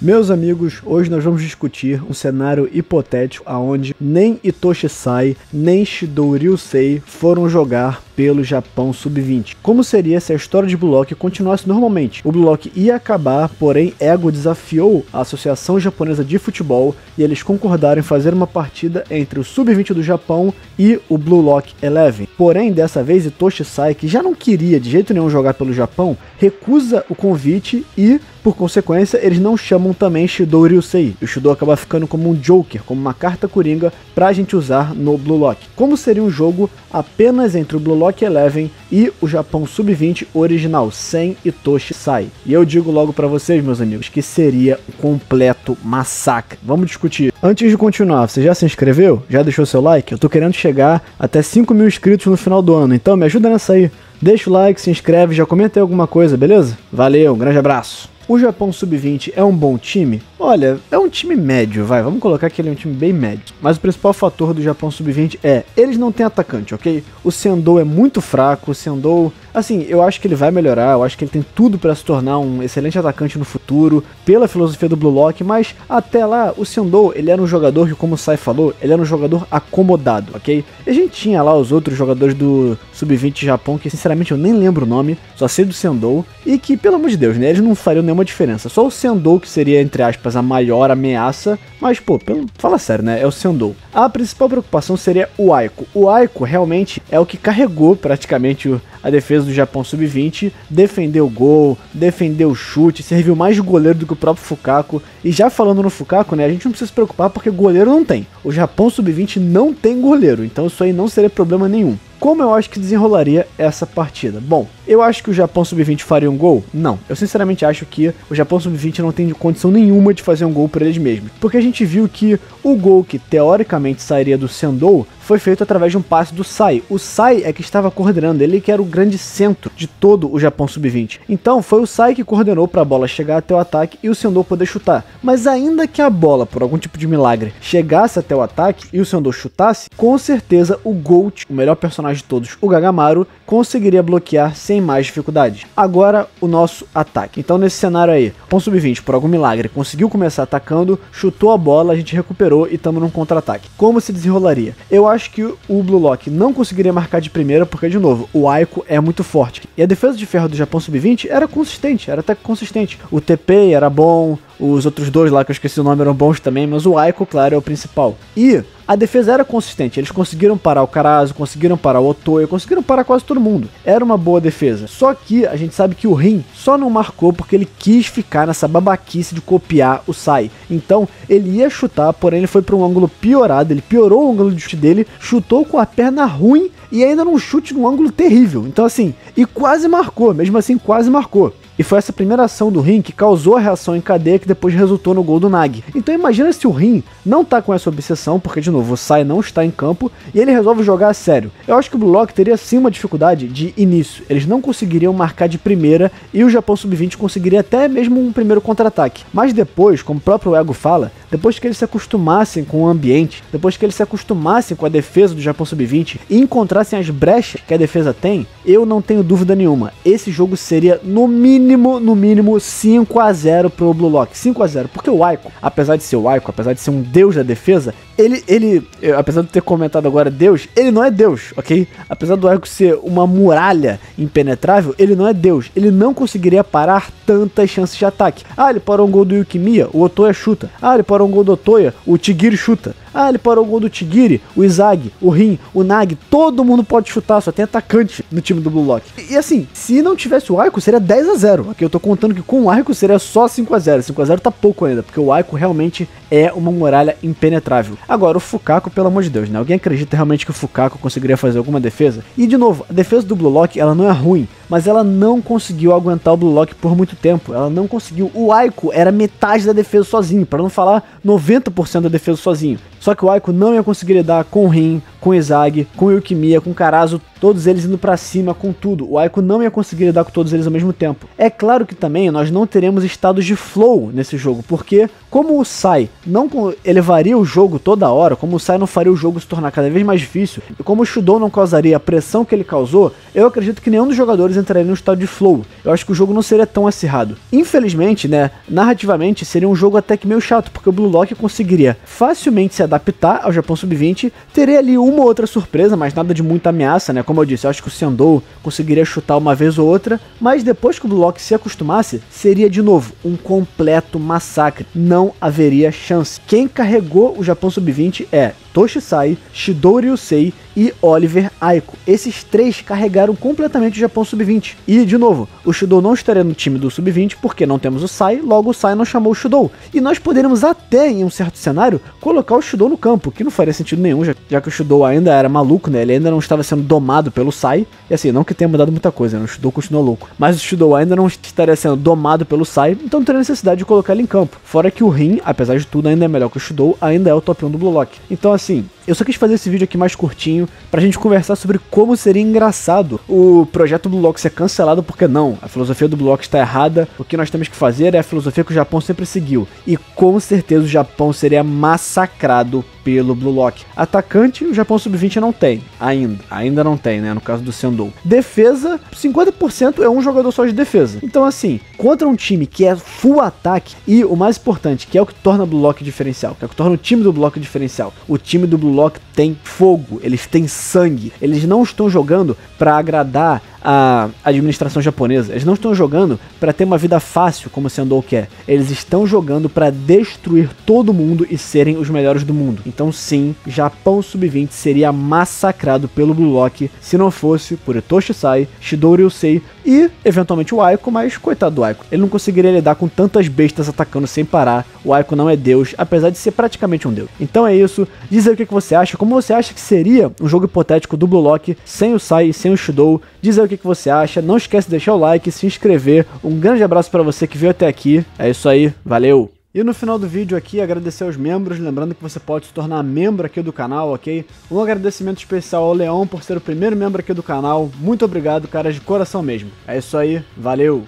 Meus amigos, hoje nós vamos discutir um cenário hipotético onde nem Itoshi Sai, nem Shidou Ryusei foram jogar pelo Japão Sub-20. Como seria se a história de Blue Lock continuasse normalmente? O Blue Lock ia acabar, porém Ego desafiou a Associação Japonesa de Futebol e eles concordaram em fazer uma partida entre o Sub-20 do Japão e o Blue Lock 11. Porém, dessa vez Itoshi Sai, que já não queria de jeito nenhum jogar pelo Japão, recusa o convite e, por consequência, eles não chamam também Shidou Ryusei. O Shidou acaba ficando como um Joker, como uma carta coringa pra gente usar no Blue Lock. Como seria um jogo apenas entre o Blue Lock 11 e o Japão Sub-20 original, sem Itoshi Sai? E eu digo logo pra vocês, meus amigos, que seria um completo massacre. Vamos discutir. Antes de continuar, você já se inscreveu? Já deixou seu like? Eu tô querendo chegar até 5.000 inscritos no final do ano, então me ajuda nessa aí. Deixa o like, se inscreve, já comenta aí alguma coisa, beleza? Valeu, um grande abraço. O Japão Sub-20 é um bom time? Olha, é um time médio, vamos colocar que ele é um time bem médio. Mas o principal fator do Japão Sub-20 é, eles não têm atacante, ok? O Sendou é muito fraco, o Sendou, assim, eu acho que ele vai melhorar, eu acho que ele tem tudo para se tornar um excelente atacante no futuro, pela filosofia do Blue Lock, mas até lá, o Sendou, ele era um jogador que, como o Sai falou, ele era um jogador acomodado, ok? E a gente tinha lá os outros jogadores do Sub-20 Japão, que sinceramente eu nem lembro o nome, só sei do Sendou, e que, pelo amor de Deus, né, eles não fariam nenhuma diferença, só o Sendou que seria, entre aspas, a maior ameaça, mas pô, fala sério, né, é o Sendou. A principal preocupação seria o Aiko. O Aiko realmente é o que carregou praticamente a defesa do Japão Sub-20, defendeu o gol, defendeu o chute, serviu mais de goleiro do que o próprio Fukaku. E já falando no Fukaku, né, a gente não precisa se preocupar porque goleiro não tem. O Japão Sub-20 não tem goleiro, então isso aí não seria problema nenhum. Como eu acho que desenrolaria essa partida? Bom, eu acho que o Japão Sub-20 faria um gol? Não. Eu sinceramente acho que o Japão Sub-20 não tem condição nenhuma de fazer um gol por eles mesmos. Porque a gente viu que o gol que teoricamente sairia do Sendou foi feito através de um passe do Sai. O Sai é que estava coordenando, ele que era o grande centro de todo o Japão Sub-20. Então foi o Sai que coordenou para a bola chegar até o ataque e o Sendou poder chutar. Mas ainda que a bola, por algum tipo de milagre, chegasse até o ataque e o Sendou chutasse, com certeza o Gold, o melhor personagem de todos, o Gagamaru, conseguiria bloquear sem mais dificuldade. Agora o nosso ataque. Então nesse cenário aí, o Japão Sub-20 por algum milagre conseguiu começar atacando, chutou a bola, a gente recuperou e estamos num contra-ataque. Como se desenrolaria? Eu acho que o Blue Lock não conseguiria marcar de primeira porque, de novo, o Aiko é muito forte. E a defesa de ferro do Japão Sub-20 era consistente, era até consistente. O TP era bom, os outros dois lá que eu esqueci o nome eram bons também, mas o Aiko, claro, é o principal. E a defesa era consistente, eles conseguiram parar o Karasu, conseguiram parar o Otoya, conseguiram parar quase todo mundo. Era uma boa defesa. Só que a gente sabe que o Rin só não marcou porque ele quis ficar nessa babaquice de copiar o Sai. Então ele ia chutar, porém ele foi para um ângulo piorado, ele piorou o ângulo de chute dele, chutou com a perna ruim e ainda num chute num ângulo terrível. Então assim, e quase marcou, mesmo assim quase marcou. E foi essa primeira ação do Rin que causou a reação em cadeia que depois resultou no gol do Nagi. Então imagina se o Rin não tá com essa obsessão, porque de novo o Sai não está em campo, e ele resolve jogar a sério. Eu acho que o Blue Lock teria sim uma dificuldade de início. Eles não conseguiriam marcar de primeira e o Japão Sub-20 conseguiria até mesmo um primeiro contra-ataque. Mas depois, como o próprio Ego fala, depois que eles se acostumassem com o ambiente, depois que eles se acostumassem com a defesa do Japão Sub-20 e encontrassem as brechas que a defesa tem, eu não tenho dúvida nenhuma, esse jogo seria no mínimo 5-0 pro Blue Lock. 5-0, porque o Aiko, apesar de ser o Aiko, apesar de ser um deus da defesa, ele, apesar de ter comentado agora Deus, ele não é Deus, ok? Apesar do Aiko ser uma muralha impenetrável, ele não é Deus. Ele não conseguiria parar tantas chances de ataque. Ah, ele parou um gol do Yukimiya, o Otoya chuta. Ah, ele parou um gol do Otoya, o Tigiri chuta. Ah, ele parou o gol do Tigiri, o Izagi, o Rin, o Nagi, todo mundo pode chutar, só tem atacante no time do Blue Lock. E assim, se não tivesse o Aiko, seria 10-0. Aqui eu tô contando que com o Aiko seria só 5-0. 5-0 tá pouco ainda, porque o Aiko realmente é uma muralha impenetrável. Agora, o Fukaku, pelo amor de Deus, né? Alguém acredita realmente que o Fukaku conseguiria fazer alguma defesa? E de novo, a defesa do Blue Lock, ela não é ruim, mas ela não conseguiu aguentar o Blue Lock por muito tempo. Ela não conseguiu. O Aiko era metade da defesa sozinho, para não falar 90% da defesa sozinho. Só que o Aiko não ia conseguir lidar com o Rin, com o Izagi, com o Yukimiya, com o Karasu, todos eles indo pra cima com tudo. O Aiko não ia conseguir lidar com todos eles ao mesmo tempo. É claro que também nós não teremos estados de flow nesse jogo, porque como o Sai não elevaria o jogo toda hora, como o Sai não faria o jogo se tornar cada vez mais difícil, e como o Shidou não causaria a pressão que ele causou, eu acredito que nenhum dos jogadores entrariam no estado de flow. Eu acho que o jogo não seria tão acirrado. Infelizmente, né, narrativamente seria um jogo até que meio chato, porque o Blue Lock conseguiria facilmente se adaptar ao Japão Sub-20, teria ali uma ou outra surpresa, mas nada de muita ameaça, né, como eu disse, eu acho que o Sendou conseguiria chutar uma vez ou outra, mas depois que o Blue Lock se acostumasse, seria de novo um completo massacre, não haveria chance. Quem carregou o Japão Sub-20 é Toshisai, Shidou Ryusei e Oliver Aiko. Esses três carregaram completamente o Japão Sub-20. E, de novo, o Shidou não estaria no time do Sub-20 porque não temos o Sai, logo o Sai não chamou o Shidou. E nós poderíamos até, em um certo cenário, colocar o Shidou no campo, que não faria sentido nenhum, já que o Shidou ainda era maluco, né? Ele ainda não estava sendo domado pelo Sai. E assim, não que tenha mudado muita coisa, né? O Shidou continuou louco. Mas o Shidou ainda não estaria sendo domado pelo Sai, então não teria necessidade de colocar ele em campo. Fora que o Rin, apesar de tudo, ainda é melhor que o Shidou, ainda é o top 1 do Blue Lock. Então assim, eu só quis fazer esse vídeo aqui mais curtinho pra gente conversar sobre como seria engraçado o projeto Blue Lock ser cancelado, porque não, a filosofia do Blue Lock está errada, o que nós temos que fazer é a filosofia que o Japão sempre seguiu, e com certeza o Japão seria massacrado pelo Blue Lock. Atacante, o Japão Sub-20 não tem, ainda não tem, né, no caso do Sendou. Defesa, 50% é um jogador só de defesa. Então assim, contra um time que é full ataque, e o mais importante, que é o que torna o Blue Lock diferencial, que é o que torna o time do Blue Lock diferencial, o time do Blue Lock tem fogo, eles têm sangue, eles não estão jogando para agradar a administração japonesa, eles não estão jogando para ter uma vida fácil como o Sendou quer, eles estão jogando para destruir todo mundo e serem os melhores do mundo. Então sim, Japão Sub-20 seria massacrado pelo Blue Lock se não fosse por Toshisai, Shidou Ryusei e eventualmente o Aiko, mas coitado do Aiko, ele não conseguiria lidar com tantas bestas atacando sem parar. O Aiko não é Deus, apesar de ser praticamente um Deus. Então é isso, diz aí o que você acha, como você acha que seria um jogo hipotético do Blue Lock sem o Sai e sem o Shidou. Diz aí o que você acha, não esquece de deixar o like, se inscrever. Um grande abraço para você que veio até aqui, é isso aí, valeu! E no final do vídeo aqui, agradecer aos membros, lembrando que você pode se tornar membro aqui do canal, ok? Um agradecimento especial ao Leão por ser o primeiro membro aqui do canal, muito obrigado, cara, de coração mesmo. É isso aí, valeu!